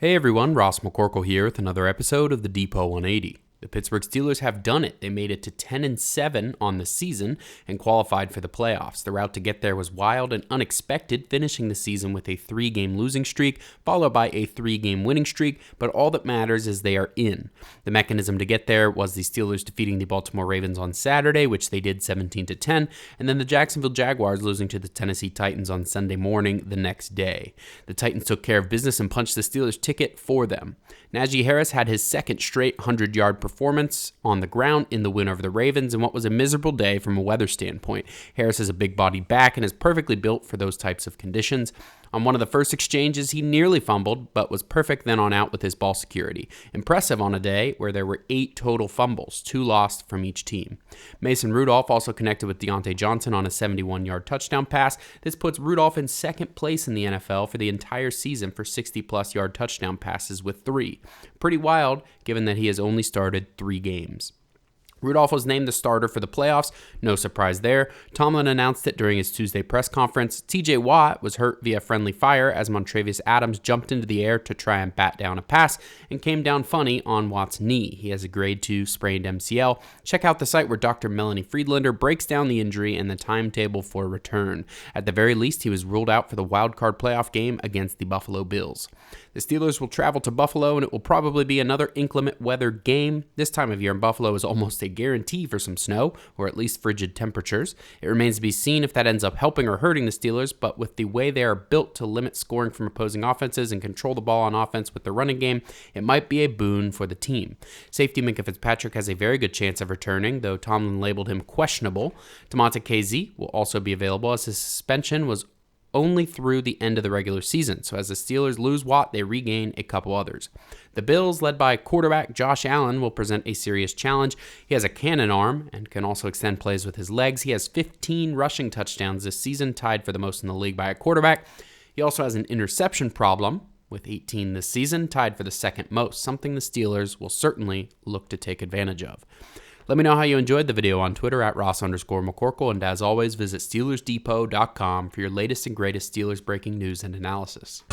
Hey everyone, Ross McCorkle here with another episode of the Depot 180. The Pittsburgh Steelers have done it. They made it to 10-7 on the season and qualified for the playoffs. The route to get there was wild and unexpected, finishing the season with a 3-game losing streak, followed by a 3-game winning streak, but all that matters is they are in. The mechanism to get there was the Steelers defeating the Baltimore Ravens on Saturday, which they did 17-10, and then the Jacksonville Jaguars losing to the Tennessee Titans on Sunday morning the next day. The Titans took care of business and punched the Steelers' ticket for them. Najee Harris had his second straight 100-yard performance on the ground in the win over the Ravens in what was a miserable day from a weather standpoint. Harris is a big-bodied back and is perfectly built for those types of conditions. On one of the first exchanges, he nearly fumbled, but was perfect then on out with his ball security. Impressive on a day where there were 8 total fumbles, 2 lost from each team. Mason Rudolph also connected with Deontay Johnson on a 71-yard touchdown pass. This puts Rudolph in second place in the NFL for the entire season for 60-plus yard touchdown passes with 3. Pretty wild, given that he has only started 3 games. Rudolph was named the starter for the playoffs. No surprise there. Tomlin announced it during his Tuesday press conference. TJ Watt was hurt via friendly fire as Montravius Adams jumped into the air to try and bat down a pass and came down funny on Watt's knee. He has a grade 2 sprained MCL. Check out the site where Dr. Melanie Friedlander breaks down the injury and the timetable for return. At the very least, he was ruled out for the wildcard playoff game against the Buffalo Bills. The Steelers will travel to Buffalo, and it will probably be another inclement weather game. This time of year in Buffalo is almost a guarantee for some snow, or at least frigid temperatures. It remains to be seen if that ends up helping or hurting the Steelers, but with the way they are built to limit scoring from opposing offenses and control the ball on offense with the running game, it might be a boon for the team. Safety Minkah Fitzpatrick has a very good chance of returning, though Tomlin labeled him questionable. Damontae Kazee will also be available as his suspension was only through the end of the regular season. So as the Steelers lose Watt, they regain a couple others. The Bills, led by quarterback Josh Allen, will present a serious challenge. He has a cannon arm and can also extend plays with his legs. He has 15 rushing touchdowns this season, tied for the most in the league by a quarterback. He also has an interception problem with 18 this season, tied for the second most, something the Steelers will certainly look to take advantage of. Let me know how you enjoyed the video on Twitter at Ross_McCorkle, and as always, visit SteelersDepot.com for your latest and greatest Steelers breaking news and analysis.